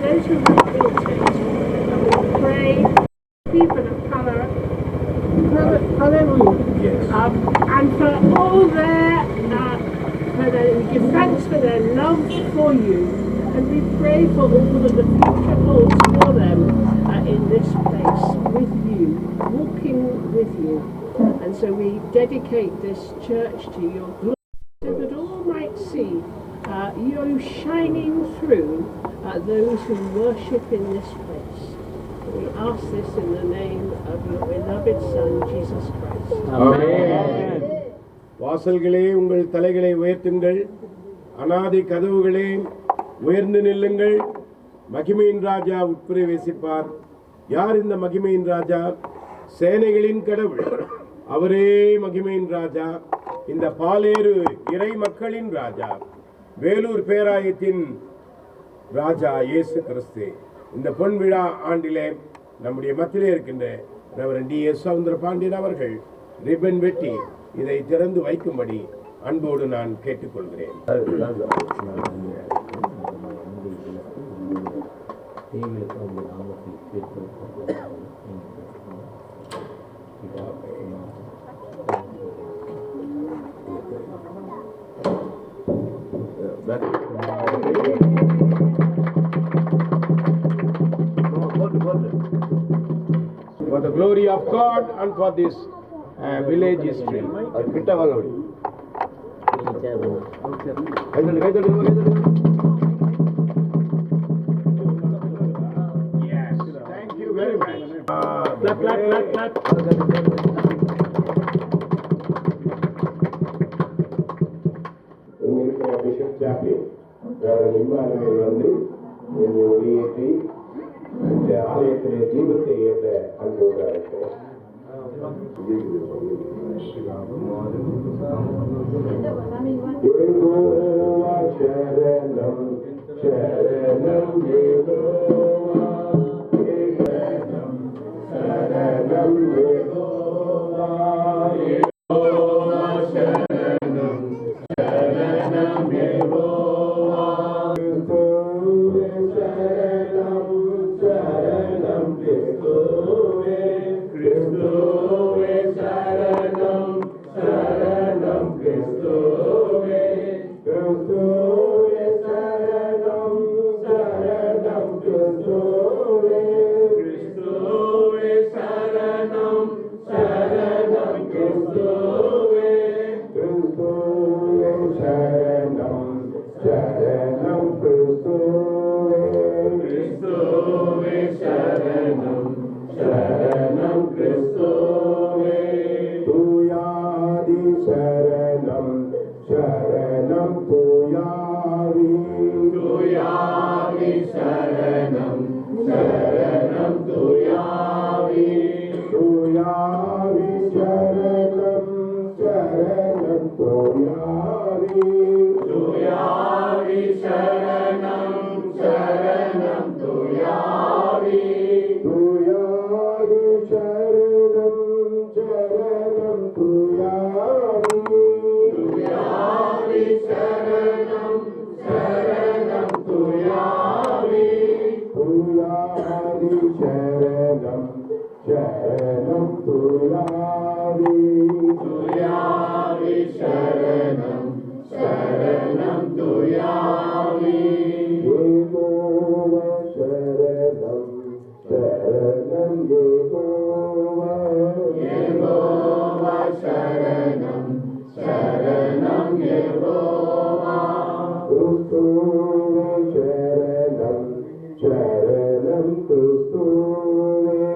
those who have built it. And we pray people of colour, hallelujah. Yes. And for all we give thanks for their love for you, and we pray for all that the future holds for them in this place with you, walking with you. And so we dedicate this church to your glory, so that all might see you shining through those who worship in this place. We ask this in the name of your beloved Son, Jesus Christ. Amen. வாசல்களே உங்கள் தலைகளை உயர்த்துங்கள், அநாதி கதவுகளே உயர்ந்து நில்லுங்கள், மகிமையின் ராஜா உட்பிரவேசிப்பார். யார் இந்த மகிமையின் ராஜா? சேனைகளின் கடவுள், அவரே மகிமையின் ராஜா, இந்த பாலேறு இறை மக்களின் ராஜா, வேலூர் பேராயத்தின் ராஜா இயேசு கிறிஸ்து. இந்த பொன் விழா ஆண்டிலே நம்முடைய மத்தியிலே இருக்கின்ற ரெவரண்ட் டி.எஸ். சவுந்தரபாண்டியன் அவர்கள் ரிப்பன் வெட்டி இதை திறந்து வைக்கும்படி அன்போடு நான் கேட்டுக்கொள்கிறேன். For the glory of God and for this village history. Yes, thank you very much. Clap. Bishop Chaplain, வந்து ஒளியேற்றி இந்த ஆலயத்திலே தீபத்தை ஏற்ற அன்போடு அழைக்கிறேன். சரணம் சரணம் யெகோவா, சரணம் யெகோவா, யெகோவா சரணம் சரணம் யெகோவா, கிறிஸ்துவே சரணம் சரணம் கிறிஸ்துவே, கிறிஸ்துவே சரணம் சரணம் கிறிஸ்துவே, கிறிஸ்துவே சரணம் சரணம் கிறிஸ்துவே, கிறிஸ்துவே சரணம் சரணம் கிறிஸ்துவே, கிறிஸ்துவே சரணம் சரணம் கிறிஸ்துவே, கிறிஸ்துவே சரணம் சரணம் கிறிஸ்துவே, தூயாதி சரணம் சரணம் தூயாவி, தூயாவி சரணம் சரணம் தூயாவி, தூயாவி சரணம் சரணம் தூயாவி, தூயாவி சரணம் சரணம் தூயாவி, தூயாவி சரணம் சரணம் தூயாவி, தூயாவி சரணம் சரணம் தூயாவி, தூயாவி சரணம் சரணம் தூயாவி, தூயாவி சரணம் சரணம் தூயாவி, யெகோவா சரணம் சரணம் யெகோவா, யெகோவா சரணம் சரணம் யெகோவா, கிறிஸ்துவே சரணம் சரணம் கிறிஸ்துவே,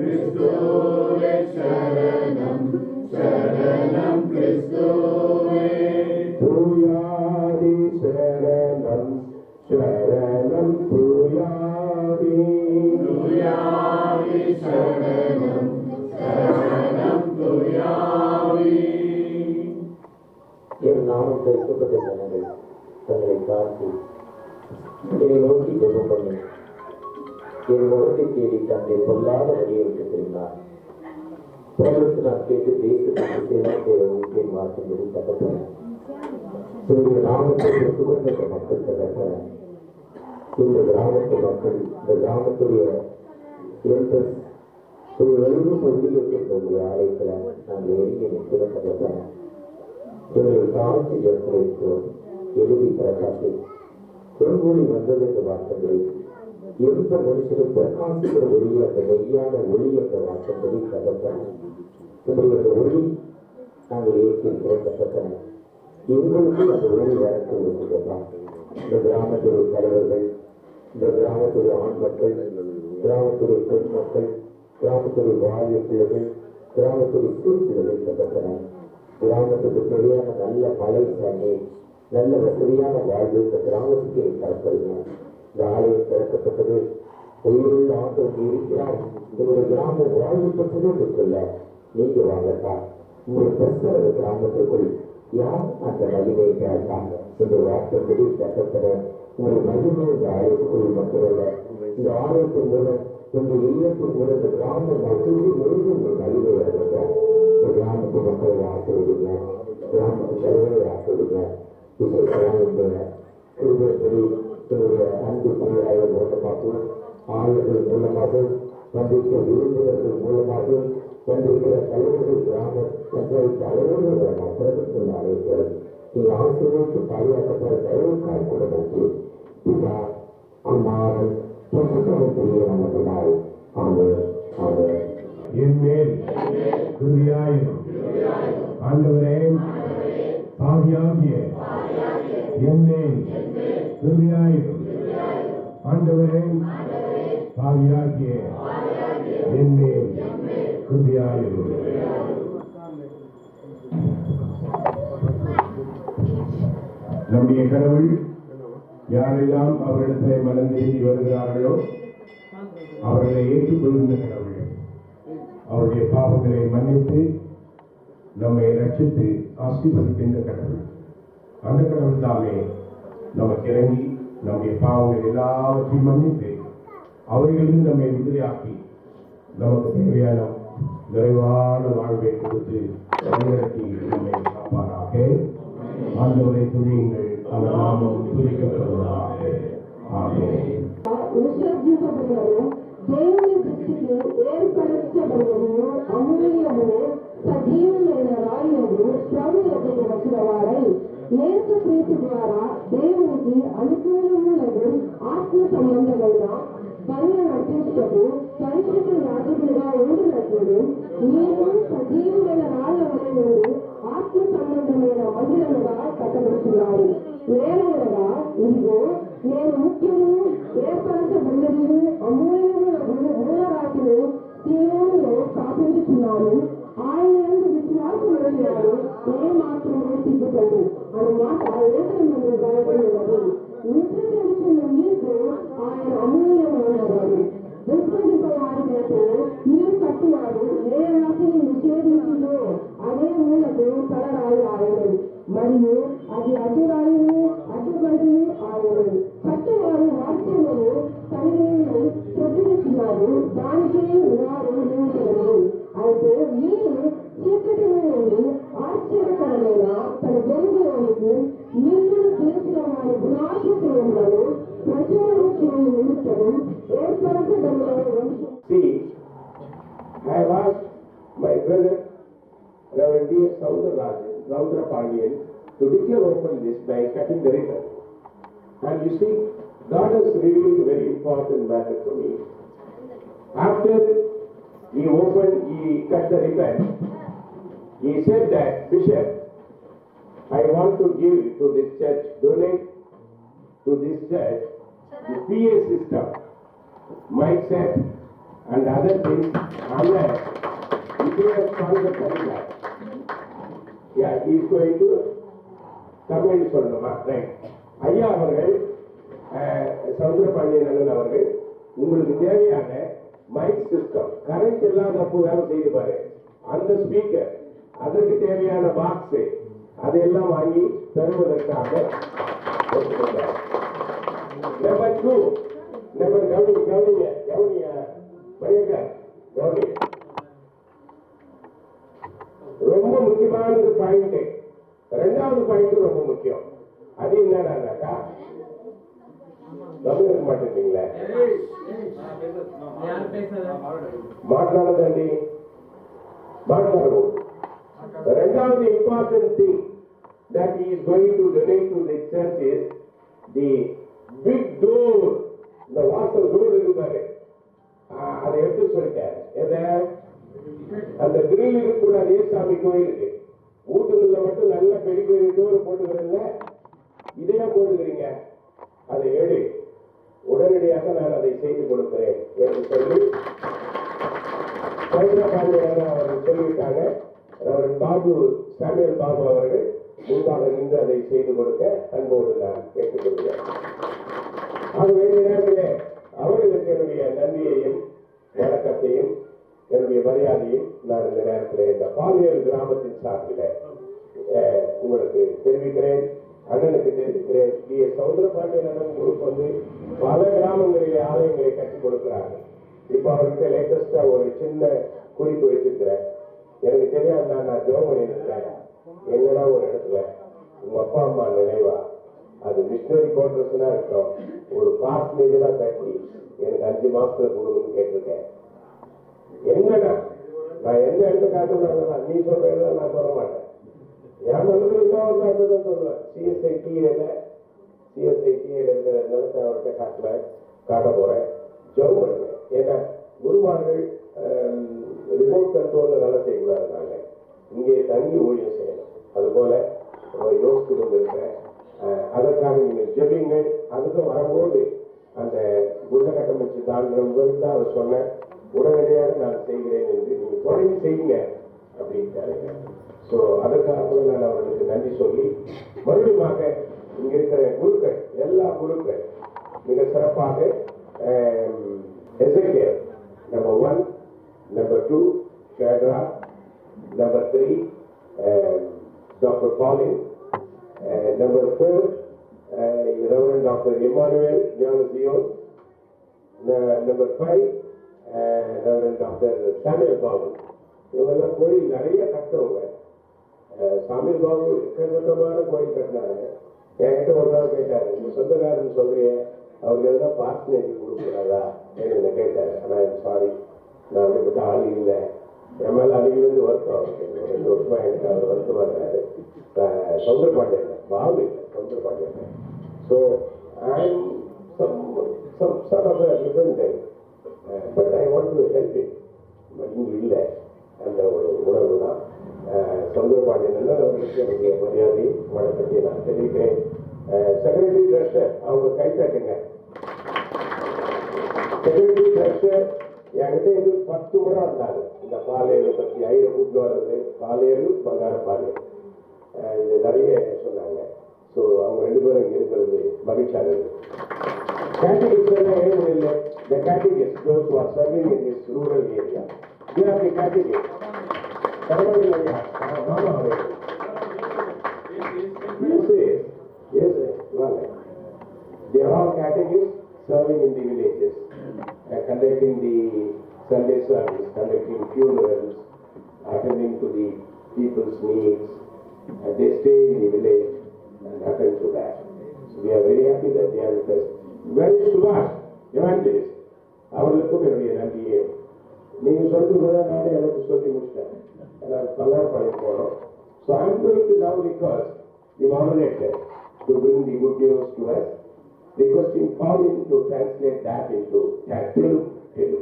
கிறிஸ்துவே சரணம் சரணம் கிறிஸ்துவே, தூயாதி சரணம் சரணம் தூயாவி, தூயாவி சரணம் சரணம் தூயாவி. என் நாமம் தெரிவிக்கப்பட்ட ஜனங்கள் தங்களை பார்த்து என்னை நோக்கி ஜெபம் பண்ணி என் முகத்தை தேடி தந்தை பொல்லாத வழியை விட்டு திரும்பினார். பிரபலத்து நான் கேட்டு தேசத்துக்கு சேவை செய்யவும் என் வார்த்தைகளை தகப்பன நாமத்தை ஒத்துக்கொண்ட மக்கள் தகப்பன இந்த கிராமத்து மக்கள், இந்த கிராமத்துடைய ஒரு வெளிவு பகுதியில் இருக்கக்கூடிய ஆலயத்தில் நாங்கள் எரிய நிற்கிற கதை எங்களை காலத்து இருக்கிறோம். எழுதி பிரகாசி பொன்மொழி வந்தது என்ற வார்த்தைகளை எந்த மனுஷனும் பிரகாசிக்கிற ஒளி, அந்த மெய்யான ஒளி என்ற வார்த்தைகளை கதப்பன. உங்களுடைய ஒளி நாங்கள் ஏற்றிருக்கிற கதப்பன. எங்களுக்கு அந்த ஒளி வரத்து இருக்கிறதா? இந்த கிராமத்துடைய தலைவர்கள், இந்த கிராமத்துடைய ஆண் மக்கள், கிராமத்துடைய பெண் மக்கள், கிராமத்துடைய வாலிய பிள்ளைகள், கிராமத்துடைய சிறு பிள்ளைகள் கதப்பன. கிராமத்துக்கு தேவையான நல்ல மழை தண்ணீர், நல்ல வசதியான வாழ்வு இந்த கிராமத்துக்கு தரப்படுங்க. இந்த ஆலயம் திறக்கப்பட்டது உயிருள்ள ஆண்டவர் இருக்கிறார். உங்களுடைய கிராமம் வாழ்வுப்பட்டது என்று சொல்ல நீங்க வாங்கட்டா. உங்களுடைய பிரசவ கிராமத்துக்குள் யார் அந்த மகிமையை கேட்டாங்க இந்த வார்த்தைப்படி கட்டப்பட உங்களுடைய மகிமை இந்த ஆலயத்துக்குள் மட்டுமல்ல, இந்த ஆலயத்தின் மூலம் உங்கள் இல்லத்தின் மூலம் இந்த கிராம மக்களுக்கு முழுவதும் உங்கள் மகிமை வருங்க. இந்த கிராமத்து மக்களை ஆசிரியங்க, கிராமத்து தலைவரை ஆசிரியங்க. அன்பு பணியாளர்கள் மூலமாகவும், ஆளுநர்கள் மூலமாகவும், வந்திருக்கிற விருந்தினர்கள் மூலமாகவும், வந்திருக்கிற தலைவர்கள், கிராம பஞ்சாயத்து தலைவர்கள் மூலமாக பிரதமர் அழைக்கிறது. நீங்கள் ஆசிரியருக்கு பாதுகாக்கப்பட தயவுக்காய் கூட நன்றி. பிதா அம்மாவன் புரிய நமக்குனாய். ஆமென் ஆமென். என்மேல் கிருபையாயிரும். ஆண்டவரே, பாவியாகிய என்மேல் கிருபையாயிரும். ஆண்டவரே, பாவியாகிய என்மேல் கிருபையாயிரும். நம்முடைய கடவுள் யாரெல்லாம் அவரிடத்திலே மனம் திரும்பி வருகிறார்களோ அவர்களை ஏற்றுக்கொள்கின்ற கடவுள். அவருடைய பாவங்களை மன்னித்து நம்மை ரட்சித்து ஆசீர்வதிக்கின்ற கடவுள். அந்த கடவுள் தாமே நமக்கு இறங்கி நம்முடைய பாவங்கள் எல்லாவற்றையும் மன்னித்து அவைகளிலிருந்து நம்மை விடுதலையாக்கி நமக்கு தேவையான நிறைவான வாழ்வை கொடுத்து வழிநடத்தி நம்மை காப்பாராக. ஆண்டவரை துதியுங்கள், அவர் நாமம் துதிக்கப்படுவதாக. ஆமென். దేవుని దృష్టికి ఏర్పరచబడినను అమూల్యమును సజీవులైన రాయుడు ప్రభు యొద్దకు వచ్చిన వారై యేసు క్రీస్తు ద్వారా దేవునికి అనుకూలములకు ఆత్మ సంబంధమైన పనులు నటించుటకు పరిశుద్ధ యాజకులుగా ఉండినప్పుడు మీరు సజీవులైన రాళ్ళ నుండి ఆత్మ సంబంధమైన మందిరముగా కట్టబడుతున్నారు. వేరగా ఇదిగో నేను ముఖ్యము ఏర్పరచబడినది అమూల్యములకు మూలరాశిని సీయోనులో స్థాపించుచున్నాను. ఆయన యందు విశ్వాసం ఉంచినవాడు ఏ మాత్రమే సిగ్గుపడు అనే మాట ఏకమంలో రాయబడి ఉన్నది. విశ్వసించున్న మీకు ఆయన అమూల్యమైనవాడు. విశ్వసింపవారికైతే మీరు కట్టువాడు ఏ రాశిని నిషేధించిందో అదే మూలకు తలరాయి ఆయనది, మరియు అది అడ్డురాయిని అడ్డుగడ్డిని ఆయనది. కట్టువారు వాక్యమును కలిగిన ప్రచురిస్తున్నారు, దానికి వారు నియమించలేదు. అయితే మీరు చీకటి నుండి ఆశ్చర్యకరమైన తన వెలుగులోనికి మిమ్మల్ని పిలిచిన వారి గుణాతిశయములను ప్రచురణ చేయు నిమిత్తము ఏర్పరచబడిన వంశం. See, I have asked my brother, Reverend D.S. Saundra Pandian, to declare open this by cutting the ribbon. And you see, God has revealed a very important matter to me. After he cut the ribbon, he said that, Bishop, I want to give to this church, donate to this church the PA system, mic set, and other things, unless he has sponsored that. Yeah, he is going to Tamil சொல்லணுமா? Right. ஐயா அவர்கள், சவுந்தரபாண்டியன் அண்ணன் அவர்கள், உங்களுக்கு தேவையான mic system, current இல்லாதப்போ வேலை செய்து பாரு, அந்த ஸ்பீக்கர், அதற்கு தேவையான பாக்ஸ், அதையெல்லாம் வாங்கி தருவதற்காக நம்பர் 2, நம்பர் கவனிங்க ரொம்ப முக்கியமானது பாயிண்ட். ரெண்டாவது பாயிண்ட் ரொம்ப முக்கியம். அது என்னடாக்கா, தமிழர் మాట్లాడదండి, మాట్లాడకూడదు. రెండవది important thing that he is going to donate to the church is the big door. இந்த வாசல் டோர் இருக்கு பாரு, அதை எடுத்து சொல்லிட்டாரு. எதை? அந்த கிரில் இருக்கு கூட அதே சாமி கோயிலுக்கு வீட்டுக்குள்ள மட்டும் நல்ல பெரிய பெரிய டோர் போட்டுக்கிறீங்கள, இதையா போட்டுக்கிறீங்க, அதை எடு, உடனடியாக நான் அதை செய்து கொடுக்கிறேன் என்று சொல்லி அவர்கள் சொல்லிவிட்டாங்க. பாபு சாமியல் பாபு அவர்கள் முன்பாக நின்று அதை செய்து கொடுக்க அன்போடு நான் கேட்டுக்கொள்கிறேன். ஆகவே நேரத்திலே அவர்களுக்கு என்னுடைய நன்றியையும் வணக்கத்தையும் என்னுடைய மரியாதையும் நான் இந்த நேரத்தில் இந்த பாலியல் கிராமத்தின் சார்பில் உங்களுக்கு தெரிவிக்கிறேன், அண்ணனுக்கு தெரிவிக்கிறேன். சௌந்தரபாண்டியன் அண்ணன் குரூப் வந்து பல கிராமங்களிலே ஆலயங்களை கட்டிக் கொடுக்கிறார்கள். இப்ப அவர்கிட்ட லேட்டஸ்டா ஒரு சின்ன குறிப்பு வச்சிருக்கிறேன். எனக்கு தெரியாது, நான் ஜோம் பண்ணிருக்கேன். எங்கன்னா ஒரு இடத்துல உங்க அப்பா அம்மா நினைவா அது மிஷினரி குவார்டர்ஸ்னா இருக்கும், ஒரு பார்சனேஜா கட்டி எனக்கு 5 மாசத்துல கொடுக்கணும்னு கேட்டிருக்கேன். என்னன்னா நான் எந்த இடத்த காட்டுறாங்க, நீ சொல்ற நான் சொல்ல மாட்டேன். என் மனசுல தான் சொல்லுவேன். சிஎஸ்ஐடிஏல இருக்கிற நிலத்தை அவர்கிட்ட காட்ட போறேன், ஜோம் பண்ணுவேன். ஏன்னா குருமார்கள் ரிமோட் கண்ட்ரோல்ல வேலை செய்யக்கூடாது, நாங்க இங்கே தங்கி ஊழியம் செய்யணும். அதுபோல யோசித்து கொண்டிருக்கிறேன். அதற்காக நீங்கள் ஜெபிங்கள். அதுக்கு வரும்போது அந்த குண்ட கட்டமைச்சு தாண்டின முதல் தான் அதை சொன்னேன், உடனடியாக நான் செய்கிறேன் என்று நீங்க தொடங்கி செய்யுங்க அப்படின்ட்டாருங்க. ஸோ அதற்காக நான் அவர்களுக்கு நன்றி சொல்லி மறுபடியுமாக இங்க இருக்கிற குருக்கள், எல்லா குருக்கள் மிக சிறப்பாக எசேக்கியேல் number 1, number 2 Shadrach, number 3 Dr. Colin, number 4 Reverend Dr. Emmanuel Dionysio, number 5 Reverend Dr. Samuel Babu. இவங்கெல்லாம் கோயில் நிறைய கட்டுறவங்க. சாமியல் பாபு எக்கச்சக்கமான கோயில் கட்டினாங்க. என்கிட்ட ஒரு நாள் கேட்டாரு, உங்க சொந்தக்காரன்னு சொல்றிய அவருக்கு எதுனா பார்சனேஜ் கொடுக்குறாரா என்ன கேட்டாரு. ஆனால் சாரி, நான் அப்படிப்பட்ட ஆள் இல்லை. என் மேல அடியிலிருந்து வருத்தம் அவருக்கு 2 வருஷமா எனக்கு அவர் வருத்தம் வர்றாரு. சௌந்தரபாண்டியன் பாபு இல்லை, Soundarapandian. So I'm some sort of a different guy, but I want to help him. But இங்கே இல்லை, அந்த ஒரு உணர்வு தான். சௌந்தரபாண்டியன் அவர்களுக்கு என்னுடைய மரியாதை வணக்கத்தை நான் தெரிவிக்கிறேன். செக்ரட்டரி ட்ரெஷர் அவங்க கைத்தட்டுங்க. செக்ரட்டரி ட்ரெஷர் என்கிட்ட இது 10 முறை வந்தாங்க. இந்த பாலையை பற்றி 5 கூட்டு வர்றது, பாலையரு பங்கார பாலை, இது நிறைய சொன்னாங்க. ஸோ அவங்க 2 பேரும் இங்கே இருக்கிறது மகிழ்ச்சியாக இருக்கு. கேட்டகிரிஸ் எல்லாம் எழுதுதில்லை. The categories, those who are serving in this rural area, they are the categories. பரவாயில்லையா? மாமா அவர்கள் yes, they are all categories serving in the villages, conducting the Sunday service, conducting funerals, attending to the people's needs, and they stay in the village and attend to that. So we are very happy that they are with us. Very Subhash, evangelist, அவர்களுக்கும் என்னுடைய நன்றியே. நீங்க சொல்றது நானே எனக்கு சொல்லி முடிச்சிட்டேன். பல்லார்பாளையம் போனோம். So I am going to now request the moderator to bring the good news to us, requesting Pauline to translate that into Telugu.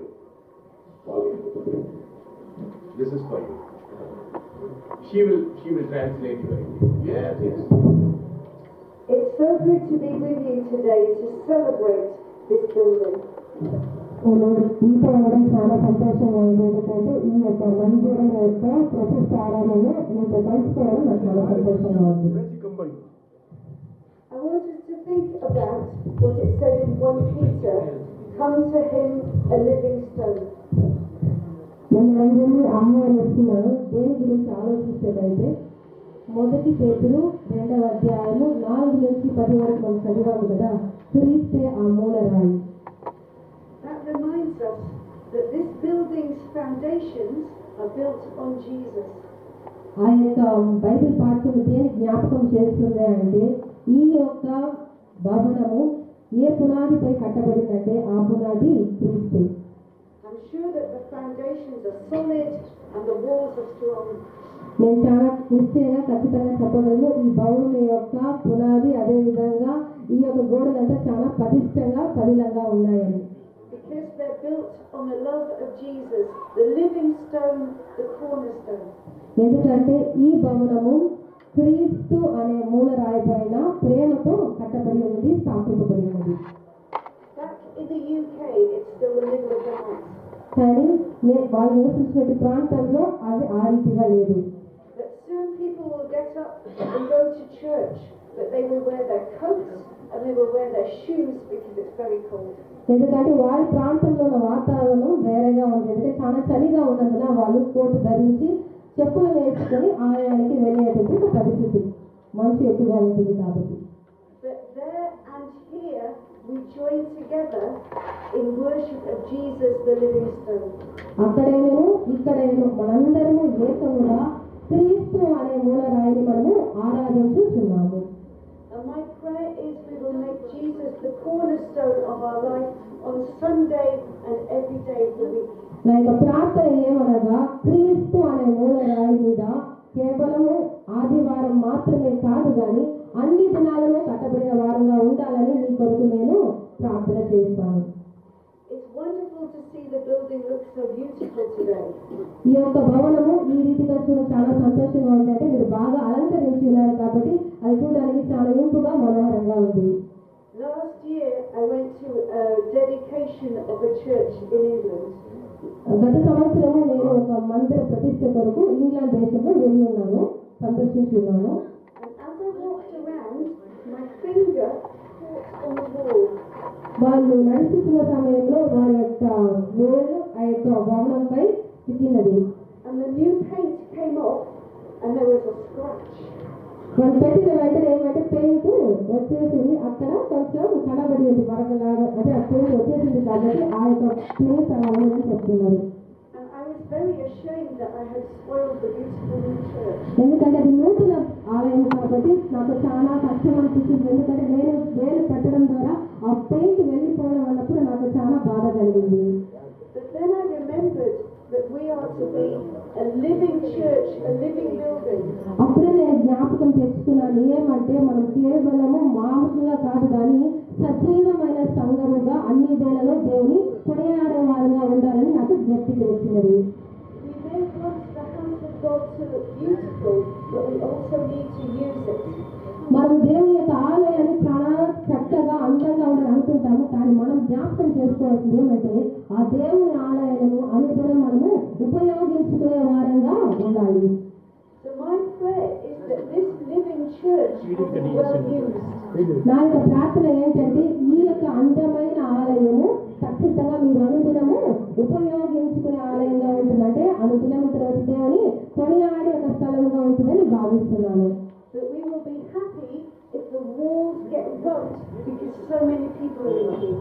This is for you. She will translate you. Yes. It's so good to be with you today to celebrate this building. మీతో ఉండడం చాలా సంతోషంగా ఉంది. ఎందుకంటే ఈ యొక్క మందిరం యొక్క ప్రతిష్టారాలను మీతో కలుసుకోవడం నాకు చాలా సంతోషంగా ఉంది. I want us to think about what it said in 1 Peter, come to him a living stone. మనందరినీ ఆహ్వానిస్తున్నాను. దేని గురించి ఆలోచించేదైతే 1 పేతురు 2వ అధ్యాయము 4 నుంచి 10 వరకు మనం చదివాము కదా. క్రీస్తే ఆ మూలరాయి. That reminds us that this building's foundations are built on Jesus. ఆ యొక్క బైబిల్ పాఠ్యము దేని జ్ఞాపకం చేస్తుంది అంటే ఈ యొక్క భవనము ఏ పునాదిపై కట్టబడిందంటే ఆ పునాది క్రీస్తు. I'm sure that the foundations are solid and the walls are strong. నేను చాలా నిశ్చయంగా ఖచ్చితంగా చెప్పగలను ఈ భవనం యొక్క పునాది అదే విధంగా ఈ యొక్క గోడలంతా చాలా పదిలంగా ఉన్నాయని. Because they're built on the love of Jesus, the living stone, the cornerstone. ఎందుకంటే ఈ భవనము క్రీస్తు అనే మూలరాయి పైన ప్రేమతో కట్టబడి ఉన్నది, స్థాపింపబడి ఉన్నది. Back in the UK, it's still the middle of the night. కానీ వాళ్ళు నివసించినటువంటి ప్రాంతంలో అది ఆ రీతిగా లేదు. But soon people will get up and go to church, but they will wear their coats and they will wear their shoes because it's very cold. ఎందుకంటే వారి ప్రాంతంలో ఉన్న వాతావరణం వేరేగా ఉంది. ఎందుకంటే చాలా చలిగా ఉన్నందున వాళ్ళు కోటు ధరించి చెప్పులు వేసుకొని ఆలయానికి వెళ్ళేటువంటి ఒక పరిస్థితి మంచు ఎక్కువగా ఉంటుంది కాబట్టి. But there and here we join together in worship of Jesus, the living stone. అక్కడేను ఇక్కడేను మనందరము ఏకముగా క్రీస్తు అనే మూలరాయిని మనము ఆరాధించుచున్నాము. And my prayer is we will make Jesus the cornerstone of our life on Sunday and every day of the week. నా యొక్క ప్రార్థన ఏమనగా క్రీస్తు అనే మూలరాయి మీద కేవలము ఆదివారం మాత్రమే కాదు కానీ అన్ని దినాలలో కట్టబడిన వారంగా ఉండాలని మీ కొరకు నేను ప్రార్థన చేస్తాను. It's wonderful to see the building look so beautiful today. ఈ యొక్క భవనము ఈ రీతిగా చూడ చాలా సంతోషంగా ఉంది. అంటే మీరు బాగా అలంకరించి ఉన్నారు కాబట్టి అది చూడడానికి చాలా ఇంపుగా మనోహరంగా ఉంది. Last year I went to a dedication of a church in England. గత సంవత్సరము నేను ఒక మందిర ప్రతిష్ఠ కొరకు ఇంగ్లాండ్ దేశంలో వెళ్ళి ఉన్నాను, సందర్శించి ఉన్నాను. And as I walked around, my finger caught on the wall. వాళ్ళు నడుస్తున్న సమయంలో వారి యొక్క వేలు ఆ యొక్క భవనంపై చిక్కినది. And the new paint came off and there was a scratch. వాళ్ళు పెట్టిన వెంటనే ఏమంటే పెయింట్ వచ్చేసింది, అక్కడ కొంచెం కనబడి ఉంది మరకలాగా, అంటే ఆ పెయింట్ వచ్చేసింది కాబట్టి ఆ యొక్క ప్లేస్ అలా ఉండదని చెప్తున్నారు. And I was very ashamed that I had spoiled the beautiful new church. ఎందుకంటే అది నూతన ఆలయం కాబట్టి నాకు చాలా కష్టం అనిపించింది. ఎందుకంటే నేను వేలు పెట్టడం ద్వారా ఆ పెయింట్ వెళ్ళిపోవడం అన్నప్పుడు నాకు చాలా బాధ కలిగింది. But then I remembered that we are to be a living church, a living building. అప్పుడే నేను జ్ఞాపకం తెచ్చుకున్నాను, ఏమంటే మనం కేవలము మామూలుగా కాదు కానీ సజీవమైన సంఘముగా అన్ని వేళలో దేవుని కొనియాడే వారుగా ఉండాలని నాకు జ్ఞప్తికి వచ్చినది. We may want the house of God to look beautiful, but we also need to use it. మనం దేవుని యొక్క ఆలయాన్ని చాలా చక్కగా అందంగా ఉండాలని అనుకుంటాము, కానీ మనం జ్ఞాపకం చేసుకోవాల్సింది ఏమంటే ఆ దేవుని ఆలయాలను అనుదినం మనము ఉపయోగించుకునే వారంగా ఉండాలి. So my prayer is that this living church will be well used. నా యొక్క ప్రార్థన ఏంటంటే ఈ యొక్క అందమైన ఆలయము ఖచ్చితంగా మీరు అనుదినము ఉపయోగించుకునే ఆలయంగా ఉంటుందంటే అనుదినం ఇక్కడ వచ్చి దేవుని కొనియాడే ఒక స్థలంగా ఉంటుందని భావిస్తున్నాను. That we will be happy if the walls get rubbed because so many people are in here.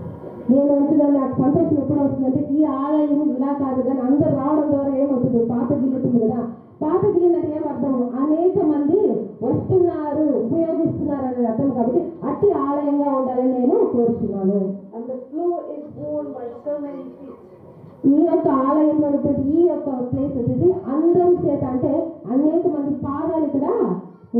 నేను అంటున్నాను, నాకు సంతోషం ఎప్పుడు వస్తుందంటే ఈ ఆలయం ఇలా కాదు కానీ అందరు రావడం ద్వారా ఏమవుతుంది, పాత గిల్లుతుంది కదా, పాత గిల్లినట్టు ఏం అర్థము, అనేక మంది వస్తున్నారు ఉపయోగిస్తున్నారు అనేది అర్థం. కాబట్టి అట్టి ఆలయంగా ఉండాలని నేను కోరుతున్నాను. And the floor is worn by so many feet. ఈ యొక్క ఆలయంలో ఈ యొక్క ప్లేస్ వచ్చేసి అందరి చేత అంటే అనేక మంది పాదాలు ఇక్కడ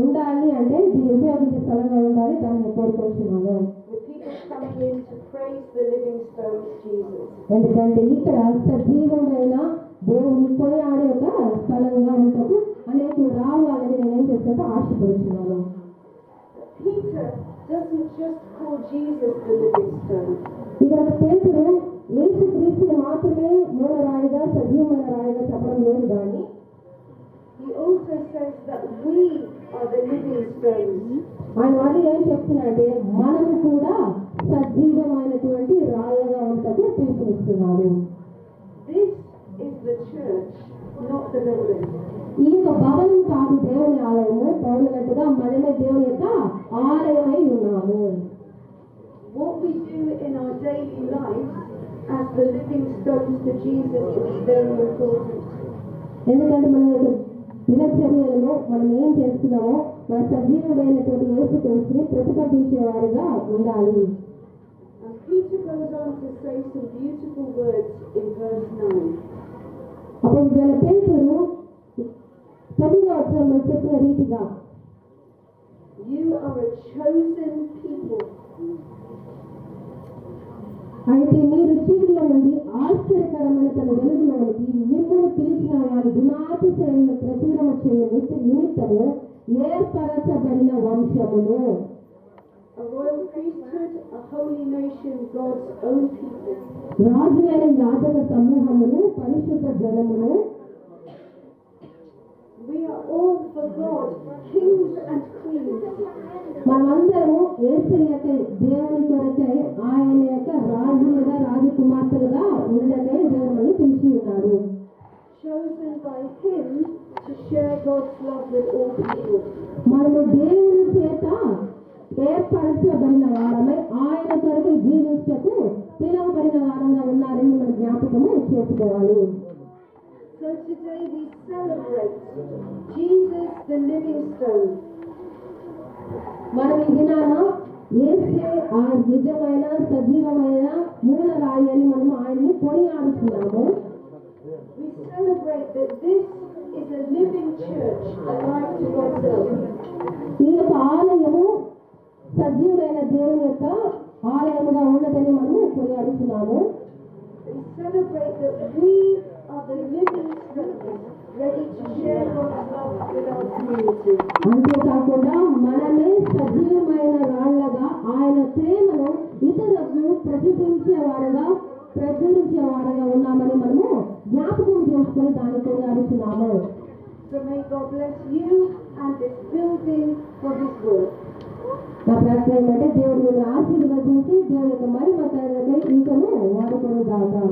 ఉండాలి, అంటే దీన్ని ఉపయోగించే స్థలంగా ఉండాలి, దాన్ని కోరుకుంటున్నాను. With people coming in to praise the living stone, Jesus. ఎందుకంటే ఇక్కడ సజీవమైన దేవుని కొనియాడే ఒక స్థలంగా ఉంటుంది, అనేకులు రావాలని నేనేం చేస్తానో ఆశపడుతున్నాను. Peter doesn't just call Jesus the living stone. ఇక్కడ పేతురు యేసు క్రీస్తుని మాత్రమే మూలరాయిగా సజీవమైన రాయిగా చెప్పడం లేదు, కానీ He also says that we are the living stones. ఆయన వాళ్ళు ఏం చెప్తున్నారంటే మనము కూడా సజీవమైనటువంటి రాళ్ళగా ఉండటకు పిలుపునిస్తున్నాడు. This is the church, not the building. ఈ యొక్క భవనం కాదు దేవుని ఆలయము, పౌరులట్టుగా మనమే దేవుని యొక్క ఆలయమై ఉన్నాము. What we do in our daily lives as the living stones to Jesus is very important. ఎందుకంటే మన యొక్క దినచర్యలను మనం ఏం చేస్తున్నామో మన సజీవమైనటువంటి యేసు క్రీస్తుని ప్రతిపాదించే వారిగా ఉండాలి. And Peter goes on to say some beautiful words in verse 9. అప్పుడు వీళ్ళ పేతురు 9వ వచనంలో చెప్పిన రీతిగా You are a chosen people. అయితే మీరు చీకటిలో నుండి ఆశ్చర్యకరమైన తన వెలుగులోనికి మిమ్మల్ని పిలిచిన వారి గుణాతిశయంలో ప్రచురణ చేయ నిమిత్తము ఏర్పరచబడిన వంశమును, A royal priesthood, a holy nation, God's own people. రాజులైన యాజక సమూహమును, పరిశుద్ధ జనమును. We are all for God, kings and queens. మనమందరము యేసయ్యకై దేవుని కొరకై ఆయన యొక్క రాజులుగా రాజకుమార్తెలుగా ఉండకై దేవుని పిలిచి ఉన్నాడు. Chosen by Him to share God's love with all people. మనము దేవుని చేత ఏర్పరచబడిన వారమై ఆయన కొరకు జీవించటకు పిలువబడిన వారంగా ఉన్నారని మనం జ్ఞాపకము చేసుకోవాలి. So today we celebrate Jesus the living stone. మనం ఈ దినాన యేసే ఆ నిజమైన సజీవమైన మూలరాయి అని మనం ఆయన్ని కొనియాడుతున్నాము. We celebrate that this is a living church alive to God's love. ఈ యొక్క ఆలయము సజీవమైన దేవుని యొక్క ఆలయముగా ఉన్నదని మనము కొనియాడుతున్నాము. We celebrate that we are the living stones ready to share God's love with our community. అంతేకాకుండా మనమే సజీవమైన రాళ్లగా ఆయన ప్రేమను ఇతరులకు ప్రచురించేవారుగా ఉన్నామని మనము జ్ఞాపకం చేసుకుని దాన్ని కొనియాడుతున్నాము. So may God bless you and this building for His work. నా ప్రార్థన ఏమంటే దేవుడు మిమ్మల్ని ఆశీర్వదించి దేవుని యొక్క మహిమ కలగకై ఇంకను వాడుకొని దాకా.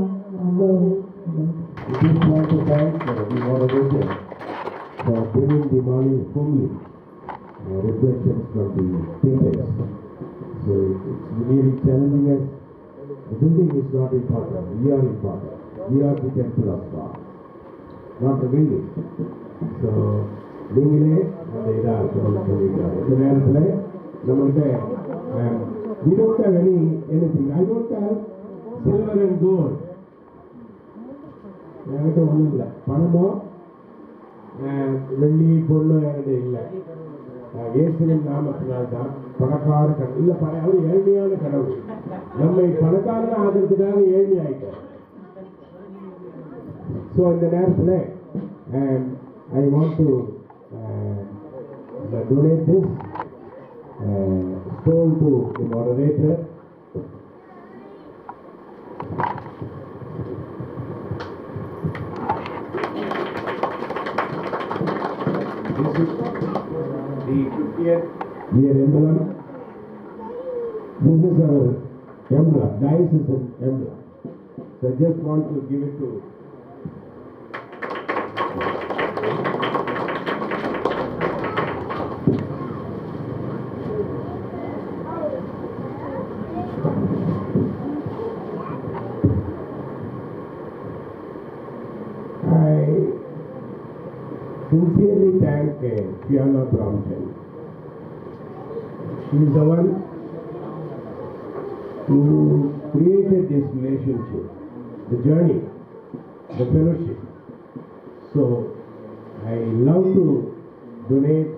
We just want to thank the moderators for bringing the morning homely reflections from the papers. So it's really challenging us. The building is not important. We are important. We are the temple of God, not the building. So நீங்களே அந்த இதாக சொல்லியிருக்காங்க. இந்த நேரத்தில் நம்மகிட்ட we don't have anything. I don't have silver and gold. என்கிட்ட ஒன்றும் இல்லை. பணமோ வெள்ளி பொருளோ என்கிட்ட இல்லை. இயேசுவின் நாமத்தினால்தான் பணக்கார கடவுள் இல்லை. அவர் ஏழ்மையான கடவுள். நம்மை பணக்காரன் ஆகிறதுக்காக ஏழ்மை ஆயிட்டார். ஸோ இந்த நேரத்தில் I want to donate this stone to the moderator. This is the 50th year emblem. This is our emblem, diocesan emblem. So I just want to give it to sincerely thank Fiona Brompton. She is the one who created this relationship, the journey, the fellowship. So I love to donate,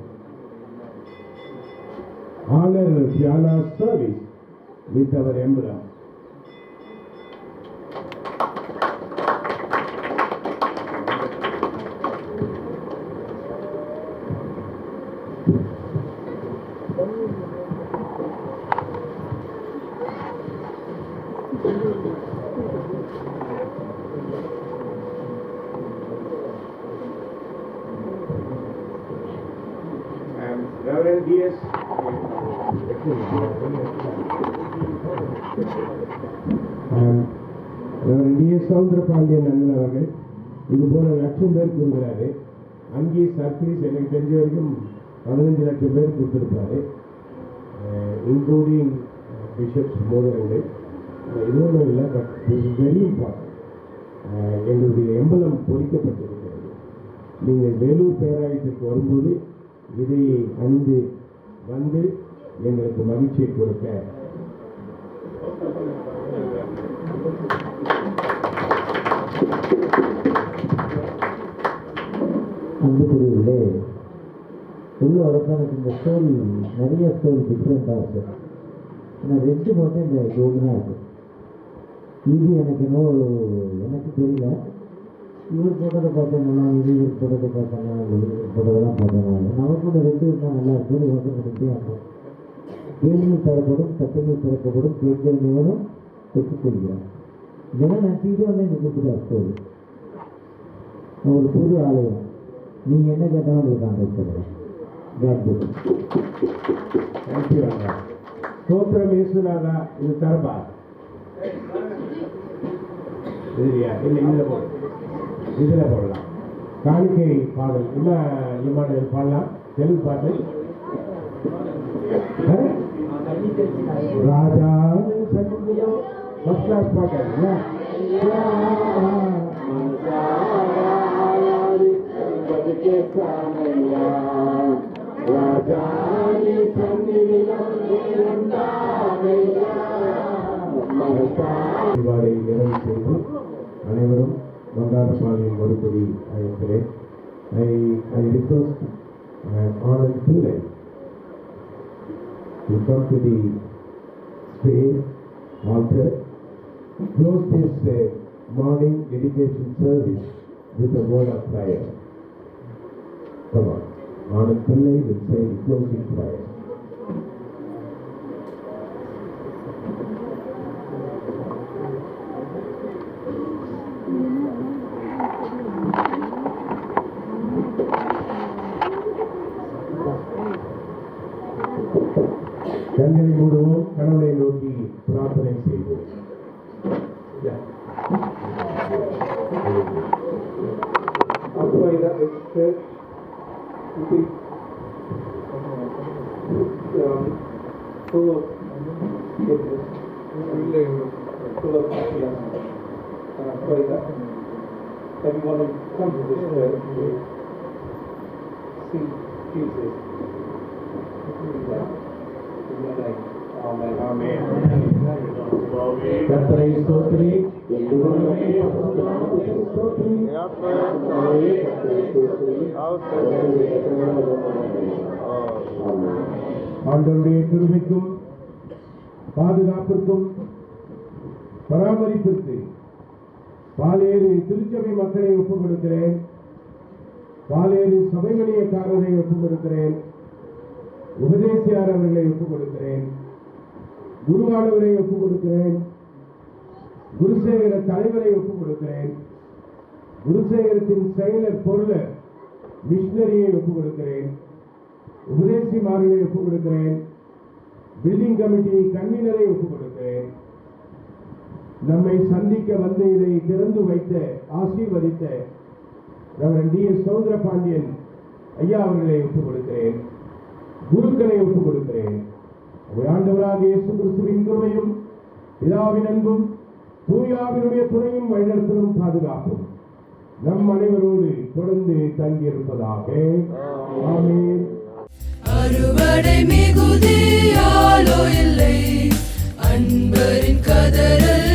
honor Fiona's service with our emblem. Reverend D.S. Soundarapandian அண்ணன் அவர்கள் இது போல லட்சம் பேர் கொடுக்குறாரு. அங்கே service எனக்கு தெரிஞ்ச வரைக்கும் 15 லட்சம் பேர் கொடுத்துருப்பாரு, இன்க்ளூடிங் பிஷப்ஸ் மோதிரங்கள். இது ஒன்றும் இல்லை, but it is very important. எங்களுடைய எம்பலம் பொறிக்கப்பட்டிருக்கிறது. நீங்கள் வேலூர் பேராயத்திற்கு வரும்போது இதை அணிந்து வந்து எங்களுக்கு மகிழ்ச்சியை கொடுக்க அன்புக்குரியவர்களே, உள்ள வரப்ப இந்த ஸ்டோரி நிறைய ஸ்டோரி டிஃப்ரெண்ட்டாக இருக்குது. ஆனால் ரெண்டு மட்டும் இந்த ஜோடியாக இருக்குது. இது எனக்கு எனக்கு தெரியல. இவர் போட்டதை பார்த்தோம்னா இவர் போட்டதை பார்த்தாங்க, இவர் போட்டதெல்லாம் பார்த்தாங்க. நமக்கு ரெண்டு இருந்தால் நல்லா இருக்கும். வந்துக்கிட்டே ஆகும். கேள்விகள் தரப்படும், சட்டங்கள் திறக்கப்படும், கேட்கிற நேரம் பெற்றுக்கொள்கிறார். இதெல்லாம் நினச்சிக்கிட்டே வந்து எங்கள் கூப்பிட்டு ஸ்டோரி ஒரு புது ஆலயம். நீங்கள் என்ன கேட்டாலும் உங்களுக்கு கான்டாக்ட் பண்ணுறேன். தேங்க்யூ அண்ணா. ஸ்தோத்திரம் இயேசுநாதா. இது தரப்பா இல்லையா? இல்லை, இதில் போடலாம், இதில் போடலாம். காணிக்கை பாடல் இல்லை இமானுவேல் பாடலாம். தெலுங்கு பாட்டு ராஜா சங்கீதம் ஃபர்ஸ்ட் கிளாஸ் பாட்டு இல்லை? நிறைவு செய்து அனைவரும் வங்காளபாளையம் மறுபடி அழைக்கிறேன். I request Anand Pillai to come to the stage, altar, close this morning dedication service with a word of prayer. Come on, Anand Pillai will say the closing prayer. கண்களை மூடுவோம், கடவுளை நோக்கி பிரார்த்தனை செய்வோம். full of goodness, full of happiness. And I pray that everyone who comes to this church will see Jesus in your name. Amen. Amen. கர்த்தரை ஸ்தோத்திரி. ஆண்டவருடைய கிருபைக்கும் பாதுகாப்பிற்கும் பராமரிப்பிற்கு பாலேறு திருச்சபை மக்களை ஒப்புக் கொடுக்கிறேன். பாலேறு சபைமணியக்காரரை ஒப்புக் கொடுக்கிறேன். உபதேசியார் அவர்களை ஒப்புக் கொடுக்கிறேன். குருவானவரை ஒப்புக் கொடுக்கிறேன். குருசேகர தலைவரை ஒப்புக் கொடுக்கிறேன். குருசேகரத்தின் செயலர் பொருளர் மிஷனரியை ஒப்புக் கொடுக்கிறேன். உபதேசிமார்களை ஒப்புக் கொடுக்கிறேன். பில்டிங் கமிட்டி கன்வீனரை ஒப்புக் கொடுக்கிறேன். நம்மை சந்திக்க வந்து இதை திறந்து வைத்த ஆசீர்வதித்த ரெவரண்ட் டி.எஸ். சௌந்தரபாண்டியன் ஐயா அவர்களை ஒப்புக் கொடுக்கிறேன். குருக்களை ஒப்புக் கொடுக்கிறேன். ஆண்டவராக இயேசு கிறிஸ்துவின் கிருபையும் பிதாவின் அன்பும் தூயாவினுடைய துணையும் வழிநடத்தலும் பாதுகாப்பும் நம் அனைவரோடு தொடர்ந்து தங்கியிருப்பதாக. ஆமென். அறுவடை மிகுதியாலோ இல்லை, அன்பரின் கதறல்